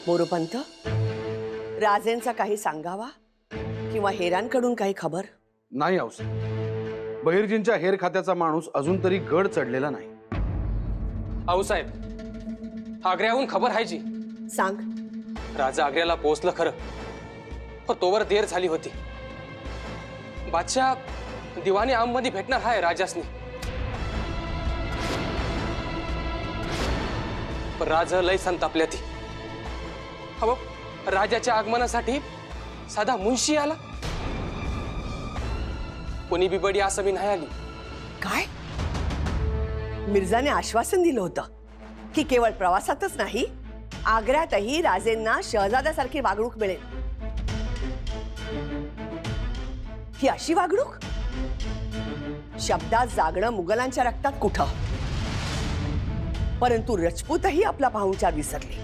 मोरोपंत, राजेंचा काही सांगावा किंवा हेरांकडून काही खबर? नाही आऊसाहेब, बहिर्जींच्या हेर खात्याचा माणूस अजून तरी गड चढलेला नाही. आऊसाहेब, आग्र्याहून खबर आहे जी. सांग. राजा आग्र्याला पोहोचलं खरं, पण तोवर देर झाली होती. बादशाह दिवाणी आम मध्ये भेटणार आहे राजासनी. पण राज लय संतापल्या ती. हो, राजाच्या आगमनासाठी साधा मुंशी आला, कोणी बिबडी असं मी नाही आली. काय? मिर्झाने आश्वासन दिलं होतं की केवळ प्रवासातच नाही, आग्र्यातही राजेंना शहजाद्यासारखी वागणूक मिळेल. ही अशी वागणूक? शब्दात जागणं मुघलांच्या रक्तात कुठं, परंतु रजपूतही आपला पाहुणचार विसरले,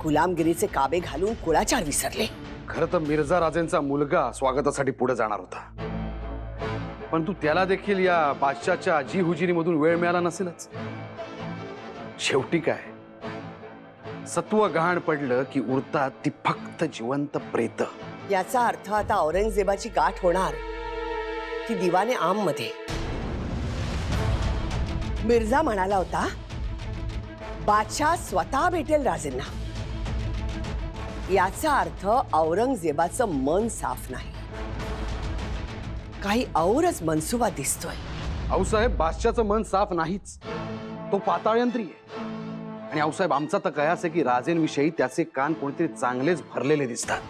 गुलामगिरीचे काबे घालून कुळाचार विसरले. खरं तर मिर्झा राजेंचा मुलगा स्वागतासाठी पुढे जाणार होता, परंतु त्याला देखील या बादशाच्या अजी हुजिरीमधून वेळ मिळाला नसेलच. शेवटी काय, सत्व गहाण पडलं की उरतात ती फक्त जिवंत प्रेत. याचा अर्थ आता औरंगजेबाची गाठ होणार ती दिवाने आम मध्ये. मिर्झा म्हणाला होता बादशाह स्वतः भेटेल राजेंना. याचा अर्थ औरंगजेबाचं मन साफ नाही, काही औरच मनसुबा दिसतोय. आऊसाहेब, बादशाचं मन साफ नाहीच, तो पाताळयंत्री आहे. आणि आऊसाहेब, आमचा तर कयास आहे की राजेंविषयी त्याचे कान कोणीतरी चांगलेच भरलेले दिसतात.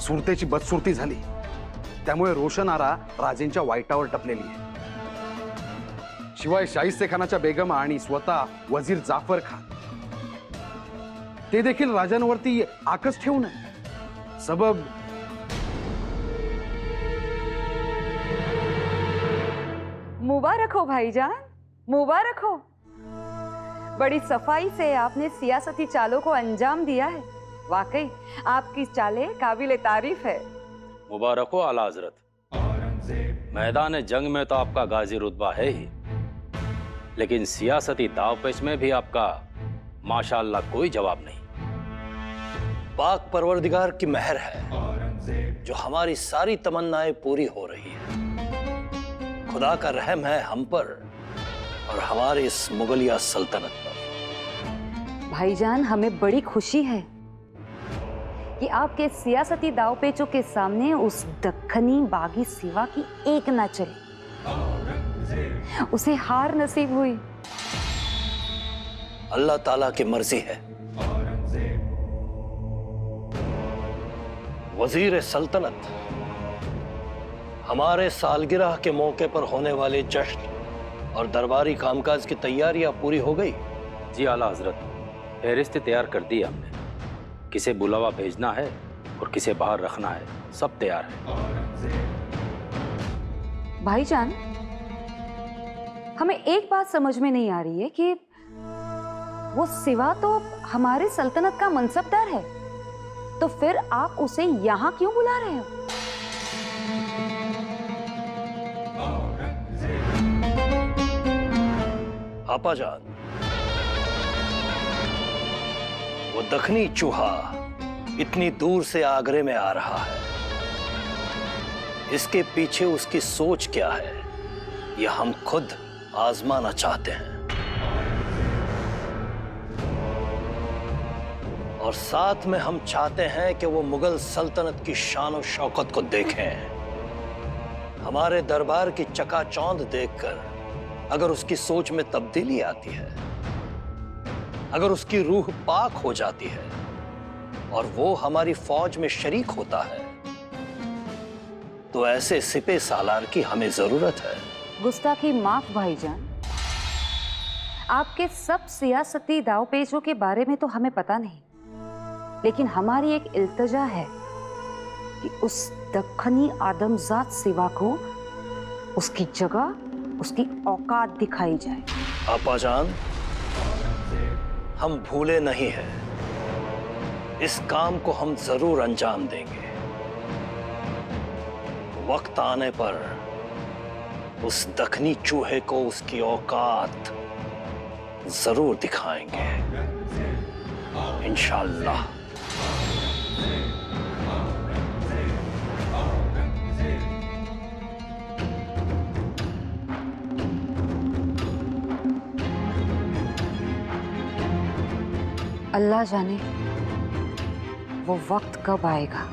सुरतेची बदसुरती झाली, त्यामुळे रोशनारा राजेंच्या वाईटावर टपलेली आहे. शिवाय शाहिस्तेखानाच्या बेगम आणि स्वतः वजीर जाफर खान ते देखील राजांवरती आकस ठेवू नये. सबब मुबारक हो भाईजान, मुबारक हो. बड़ी सफाई से आपने सियासती चालों को अंजाम दिया है. वाकई आपकी चालें काबिल तारीफ है. मुबारक हो आला हजरत. मैदान जंग में तो आपका गाजी रुतबा है ही, लेकिन सियासती दावपेच में भी आपका माशाअल्लाह कोई जवाब नहीं. पाक परवरदिगार की मेहर है जो हमारी सारी तमन्नाएं पूरी हो रही है. खुदा का रहम है हम पर और हमारी इस मुगलिया सल्तनत पर. भाईजान, हमें बड़ी खुशी है कि आपके सियासती दावपेचों के सामने उस दक्खनी बागी सिवा की एक ना चली, उसे हार नसीब हुई. अल्लाह ताला की मर्जी है. वजीर सल्तनत, हमारे सालगिरह के मौके पर होने वाले जश्न और दरबारी कामकाज की तैयारियां पूरी हो गई. जी आला हजरत, फहरिस्त तैयार कर दी हमने. किसे बुलावा भेजना है और किसे बाहर रखना है, सब तैयार है. भाईजान, हमें एक बात समझ में नहीं आ रही है कि वो सिवा तो हमारे सल्तनत का मनसबदार है, तो फिर आप उसे यहां क्यों बुला रहे हो? आपा जान, वो दखनी चूहा इतनी दूर से आगरे में आ रहा है. इसके पीछे उसकी सोच क्या है, यह हम खुद आजमाना चाहते हैं. और साथ में हम चाहते हैं कि वो मुगल सल्तनत की शान और शौकत को देखें. हमारे दरबार की चकाचौंध देखकर अगर उसकी सोच में तब्दीली आती है, अगर उसकी रूह पाक हो जाती है और वो हमारी फौज में शरीक होता है, तो ऐसे सिपे सालार की हमें जरूरत है. गुस्ताखी माफ भाईजान, आपके सब सियासती दावपेचों के बारे में तो हमें पता नहीं, लेकिन हमारी एक इल्तजा है कि उस दक्खनी आदमजात सिवा को उसकी जगह, उसकी औकात दिखाई जाए. आपा जान, हम भूले नहीं हैं. इस काम को हम जरूर अंजाम देंगे. वक्त आने पर उस दखनी चूहे को उसकी औकात, जरूर दिखाएंगे, इंशाअल्लाह। अल्लाह जाने वो वक्त कब आएगा।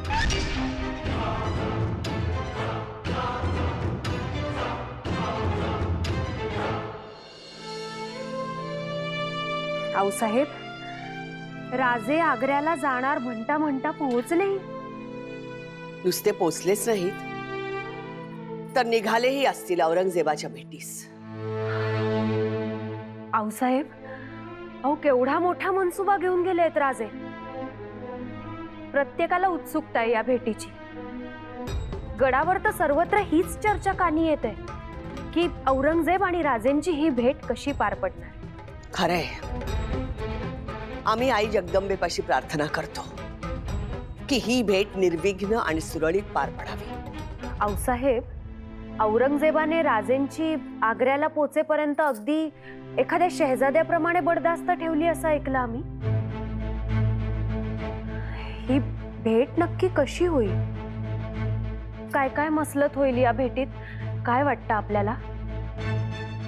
आऊसाहेब, राजे आग्र्याला जाणार म्हणता म्हणता पोहोचले. नुसते पोचलेच नाहीत तर निघालेही असतील औरंगजेबाच्या भेटीस. आऊसाहेब, अहो केवढा मोठा मनसुबा घेऊन गेलेत राजे. प्रत्येकाला उत्सुकता आहे या भेटीची. गडावर तर सर्वत्र हीच चर्चा कानी येते की औरंगजेब आणि राजेंची ही भेट कशी पार पडणार. खरंय, आम्ही आई जगदंबेपाशी प्रार्थना करतो की ही भेट निर्विघ्न आणि सुरळीत पार पडावी. आऊसाहेब, औरंगजेबाने राजेंची आग्र्याला पोचेपर्यंत अगदी एखाद्या शहजाद्याप्रमाणे बडदास्त ठेवली असं ऐकलं आम्ही. ही भेट नक्की कशी होईल? काय काय मसलत होईल या भेटीत? काय वाटतं आपल्याला?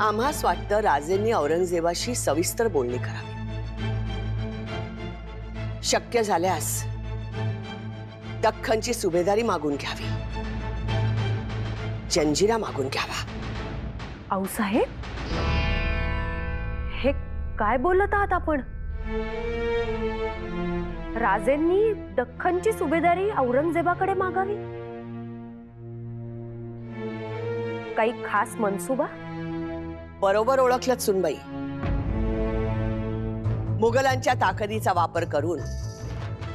आम्हास वाटतं राजेंनी औरंगजेबाशी सविस्तर बोलणी करावी. शक्य झाल्यास दख्खनची सुभेदारी मागून घ्यावी, जंजिरा मागून घ्यावा. आऊसाहेब, हे काय बोलत आहात आपण? राजेंनी दख्खनची सुभेदारी औरंगजेबाकडे मागावी? काही खास मनसुबा? बरोबर ओळखलत सुनबाई. मुघलांच्या ताकदीचा वापर करून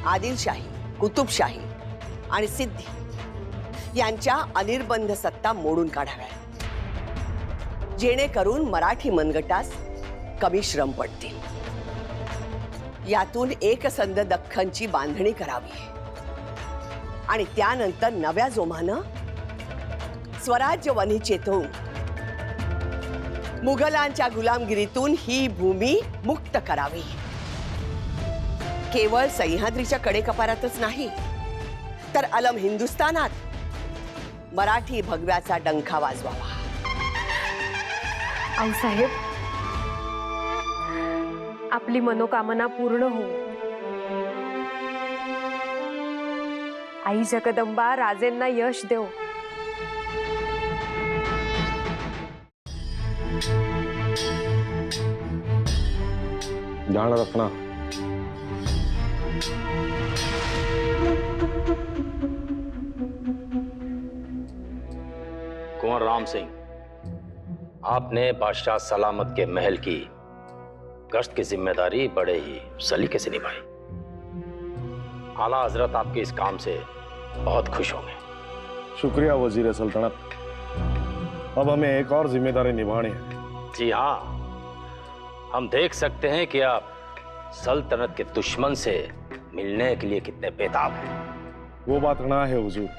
आदिलशाही, कुतुबशाही आणि सिद्धी यांच्या अनिर्बंध सत्ता मोडून काढाव्या, जेणेकरून मराठी मनगटास कमी श्रम पडतील. यातून एकसंध दख्खनची बांधणी करावी आणि त्यानंतर नव्या जोमानं स्वराज्य वनी चेतवून मुघलांच्या गुलामगिरीतून ही भूमी मुक्त करावी. केवळ सह्याद्रीच्या कडेकपारातच नाही तर अलम हिंदुस्थानात मराठी भगव्याचा डंका वाजवावा. आऊसाहेब, आपली मनोकामना पूर्ण हो. आई जगदंबा राजेंना यश देव. ध्यान रखना. कुंवर राम सिंह, आपने बादशाह सलामत के महल की गश्त की जिम्मेदारी बड़े ही सलीके से निभाई. आला हजरत आपके इस काम से बहुत खुश होंगे. शुक्रिया वजीर सल्तनत. अब हमें एक और जिम्मेदारी निभानी है. जी हाँ, हम देख सकते हैं कि आप सल्तनत के दुश्मन से मिलने के लिए कितने बेताब हैं. वो बात ना है हुजूर,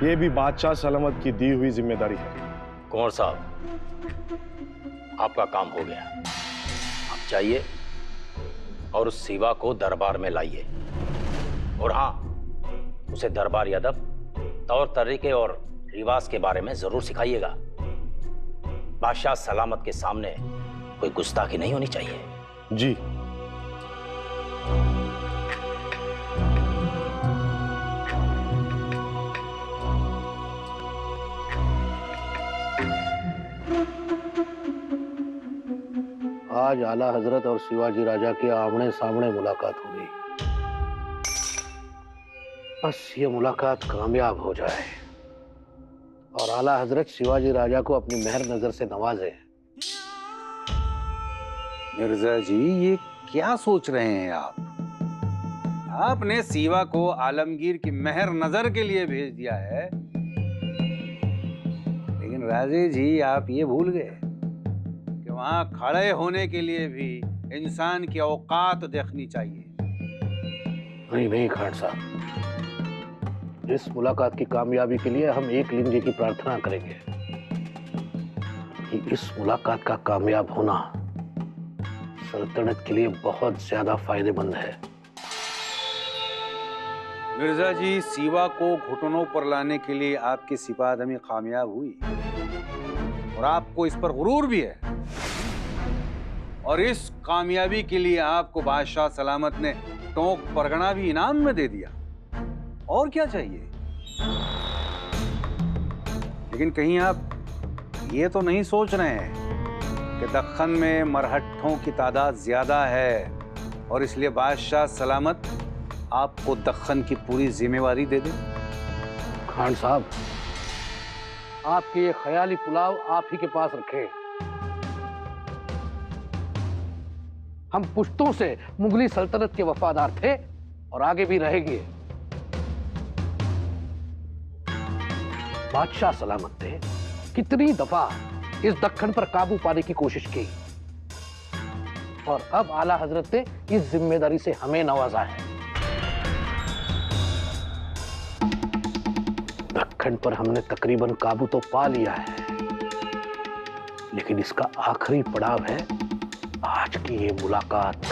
ये भी बादशाह सलामत की दी हुई जिम्मेदारी है. कुंवर साहब, आपका काम हो गया. आप जाइए और उस सिवा को दरबार में लाइए. और हाँ, उसे दरबारी अदब, तौर तरीके और रिवाज के बारे में जरूर सिखाइएगा. बादशाह सलामत के सामने कोई गुस्ताखी नहीं होनी चाहिए. जी. आज आला हजरत और शिवाजी राजा की आमने सामने मुलाकात होगी. बस ये मुलाकात कामयाब हो जाए और आला हजरत शिवाजी राजा को अपनी मेहर नजर से नवाजे. मिर्जा जी, ये क्या सोच रहे हैं आप? आपने सीवा को आलमगीर की मेहर नजर के लिए भेज दिया है, लेकिन राजे जी आप ये भूल गए कि वहां खड़े होने के लिए भी इंसान की औकात देखनी चाहिए. नहीं नहीं खान साहब, इस मुलाकात की कामयाबी के लिए हम एक लिंग जी की प्रार्थना करेंगे कि इस मुलाकात का कामयाब होना सल्तनत के लिए बहुत ज्यादा फायदेमंद है। मिर्जा जी, सीवा को घुटनों पर लाने के लिए आपकी सिपादमी कामयाब हुई और आपको इस पर गुरूर भी है। और इस कामयाबी के लिए आपको बादशाह सलामत ने टोंक परगना भी इनाम में दे दिया। और क्या चाहिए? लेकिन कहीं आप ये तो नहीं सोच रहे हैं कि दक्खन में मरहट्ठों की तादाद ज्यादा है और इसलिए बादशाह सलामत आपको दक्खन की पूरी जिम्मेवारी दे दे? खान साहब, आपके ये ख्याली पुलाव आप ही के पास रखे। हम पुश्तों से मुगली सल्तनत के वफादार थे और आगे भी रहेंगे। बादशाह सलामत ने कितनी दफा इस दक्खन पर काबू पाने की कोशिश की और अब आला हजरत ने इस जिम्मेदारी से हमें नवाजा है। दक्खन पर हमने तकरीबन काबू तो पा लिया है, लेकिन इसका आखिरी पड़ाव है आज की ये मुलाकात।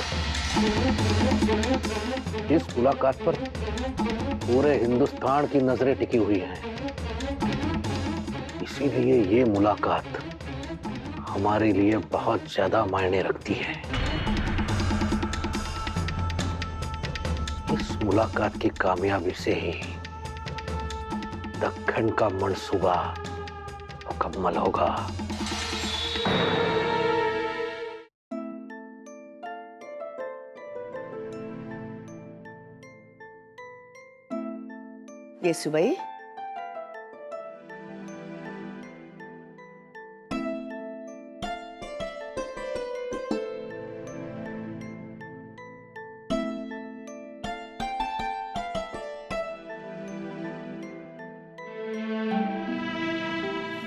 इस मुलाकात पर पूरे हिंदुस्तान की नजरें टिकी हुई हैं। इसीलिए ये मुलाकात हमारे लिए बहुत ज्यादा मायने रखती है। इस मुलाकात की कामयाबी से ही दक्खन का मंसूबा मुकम्मल होगा। येसु भाई,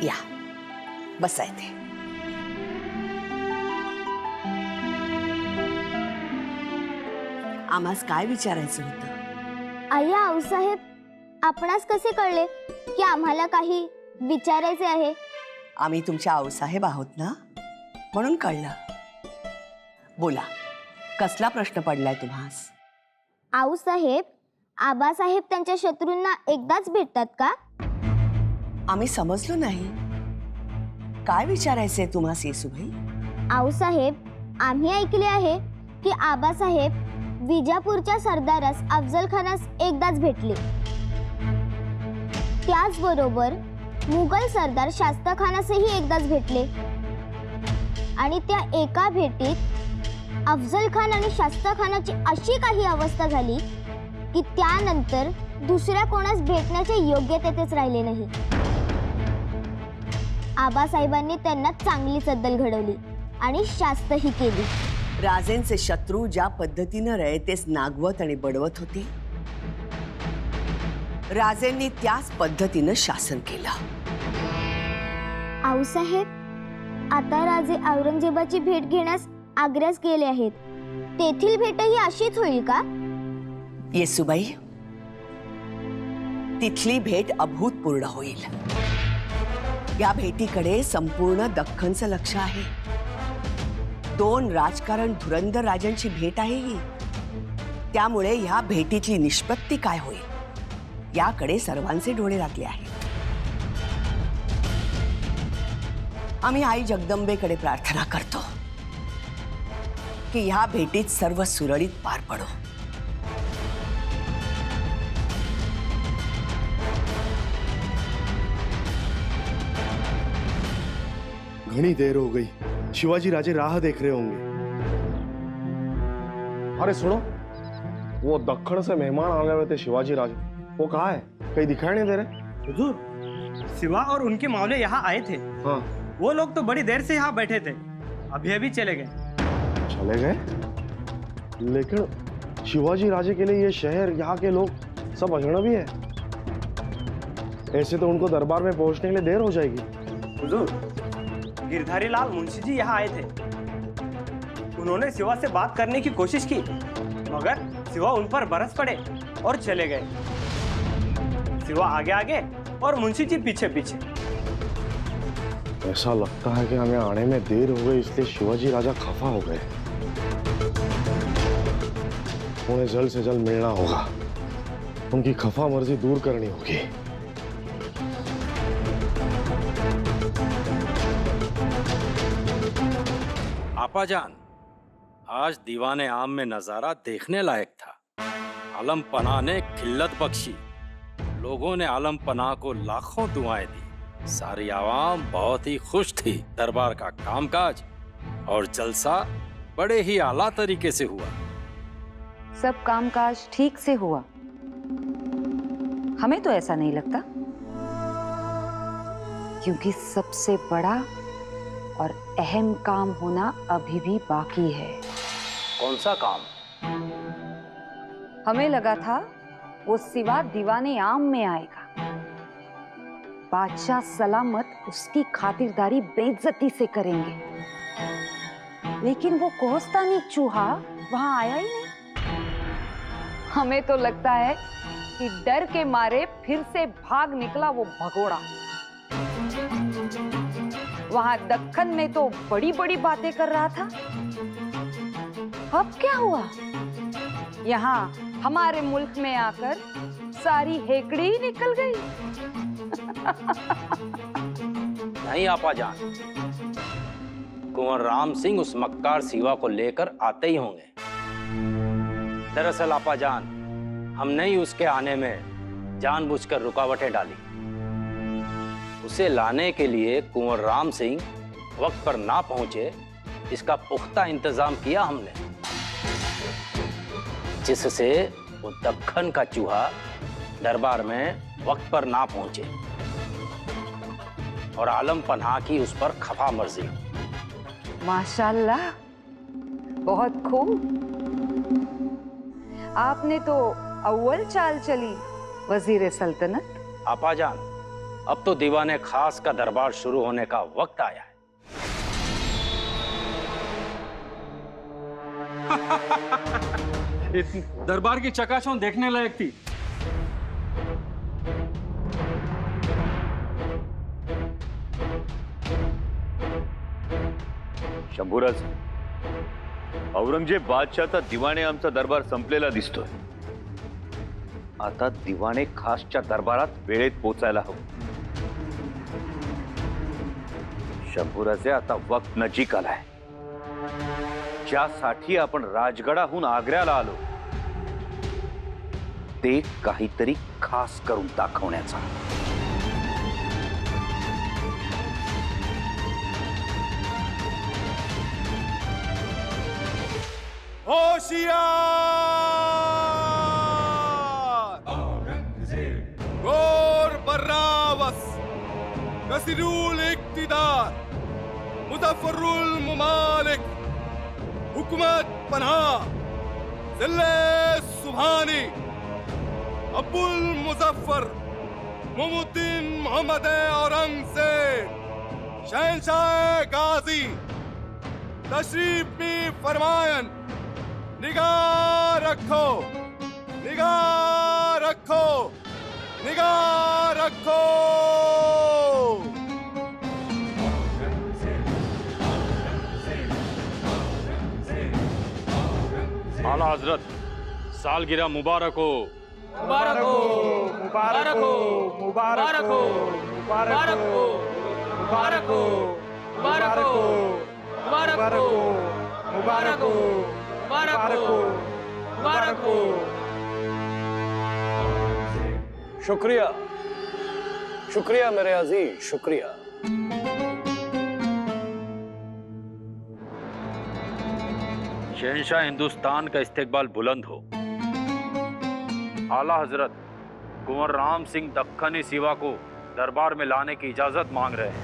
या बसायचे। आम्हास काय विचारायचं होतं? आया आऊसाहेब, आपणास कसे कळले की आम्हाला काही विचारायचे आहे? आम्ही तुमच्या आऊसाहेब आहोत ना, म्हणून कळलं। बोला, कसला प्रश्न पडलाय तुम्हास? आऊसाहेब, आबासाहेब त्यांच्या शत्रूंना एकदाच भेटतात का? आम्ही समजलो नाही, काय विचारायचंय तुम्हास येसूभाई? आऊसाहेब, आम्ही ऐकले आहे की आबासाहेब विजापूरच्या सरदारास अफजल खानास एकदाच भेटले। त्याचबरोबर मुघल सरदार शास्ता खानासही एकदाच भेटले आणि त्या एका भेटीत अफजल खान आणि शास्ता खानाची अशी काही अवस्था झाली की त्यानंतर दुसऱ्या कोणास भेटण्याचे योग्यतेच राहिले नाही। आबासाहेबांनी त्यांना चांगली सद्दल घडवली आणि शास्तही केली। राजेंचे शत्रू ज्या पद्धतीने रयतेस नागवत आणि बडवत होते, राजेंनी त्याच पद्धतीने शासन केलं। आऊसाहेब, आता राजे औरंगजेबाची भेट घेण्यास आग्र्यास गेले आहेत, तेथील भेटही अशीच होईल का? येसूबाई, तिथली भेट अभूतपूर्व होईल। या भेटीकडे संपूर्ण दख्खनचं लक्ष आहे। दोन राजकारण धुरंधर राजांची भेट आहे ही, त्यामुळे या भेटीतली निष्पत्ती काय होईल याकडे सर्वांचे डोळे लागले आहेत। आम्ही आई जगदंबेकडे प्रार्थना करतो की ह्या भेटीत सर्व सुरळीत पार पडो। घनी देर हो गई, शिवाजी राजे राह देख रहे होंगे। अरे सुनो, वो दक्खन से मेहमान आ गए हुए थे शिवाजी राजे, वो कहाँ है? कहीं दिखाई नहीं दे रहे। हुजूर, शिवा और उनके मावले यहाँ आए थे। हाँ, वो लोग तो बड़ी देर से यहाँ बैठे थे, अभी अभी चले गए। चले गए? लेकिन शिवाजी राजे के लिए ये शहर, यहाँ के लोग सब अजनबी है। ऐसे तो उनको दरबार में पहुंचने के लिए देर हो जाएगी। हुजूर, गिरधारी लाल मुंशी जी यहाँ आए थे। उन्होंने शिवा से बात करने की कोशिश की, मगर शिवा उन पर बरस पड़े और चले गए। शिवा आगे आगे और मुंशी जी पीछे पीछे। ऐसा लगता है कि हमें आने में देर हो गई, इसलिए शिवाजी राजा खफा हो गए। उन्हें जल्द से जल्द मिलना होगा, उनकी खफा मर्जी दूर करनी होगी। आपाजान, आज दीवाने आम में नजारा देखने लायक था। आलम पनाह ने खिल्लत बख्शी, लोगों ने आलम पनाह को लाखों दुआएं दी। सारी आवाम बहुत ही खुश थी। दरबार का कामकाज और जलसा बड़े ही आला तरीके से हुआ। सब कामकाज ठीक से हुआ? हमें तो ऐसा नहीं लगता, क्योंकि सबसे बड़ा और अहम काम होना अभी भी बाकी है। कौन सा काम? हमें लगा था वो सिवा दीवाने आम में आएगा, बादशाह सलामत उसकी खातिरदारी बेइज्जती से करेंगे, लेकिन वो कोहस्तानी चूहा वहां आया ही नहीं। हमें तो लगता है कि डर के मारे फिर से भाग निकला वो भगोड़ा। वहां दक्कन में तो बड़ी बड़ी बातें कर रहा था, अब क्या हुआ? यहाँ हमारे मुल्क में आकर सारी हेकड़ी ही निकल गई। नहीं आपाजान, कुंवर राम सिंह उस मक्कार सिवा को लेकर आते ही होंगे। दरअसल आपाजान, हमने ही उसके आने में जानबूझकर रुकावटें डाली। उसे लाने के लिए कुंवर राम सिंह वक्त पर ना पहुंचे, इसका पुख्ता इंतजाम किया हमने, जिससे वो दक्कन का चूहा दरबार में वक्त पर ना पहुंचे और आलम पनाह की उस पर खफा मर्जी। माशाल्लाह, बहुत खूब। आपने तो अव्वल चाल चली वजीर सल्तनत। आपाजान, अब तो दीवाने खास का दरबार शुरू होने का वक्त आया है। दरबार की चकाचौंध देखने लायक थी। शंभूराज, औरंगजेब बादशाहचा दिवाणे आमचा दरबार संपलेला दिसतोय। आता दिवाणे खासच्या दरबारात वेळेत पोचायला हवं। शंभूराजे, आता वक्त नजीक आलाय, ज्यासाठी आपण राजगडाहून आग्र्याला आलो ते काहीतरी खास करून दाखवण्याचा। गौर बर्रावस, कसीरुल इक्तिदार, मुजफ्फरुल मुमालिक, हुकूमत पनाह, जिले सुभानी, अब्बुल मुजफ्फर, मुमुद्दीन मोहम्मद औरंगजेब, शहंशाह गाजी, तशरीफ में फरमायन, निगाह रखो, निगाह रखो, निगाह रखो। आला हजरत, सालगिरह मुबारक हो। मुबारक हो, मुबारक हो, मुबारक हो, मुबारक हो, मुबारक हो, मुबारक हो, मुबारक हो, मुबारक हो, मुबारक हो, मुबारक हो। शुक्रिया, शुक्रिया मेरे अजीज, शुक्रिया। शहंशाह हिंदुस्तान का इस्तेकबाल बुलंद हो। आला हजरत, कुंवर राम सिंह दक्कनी सिवा को दरबार में लाने की इजाजत मांग रहे हैं।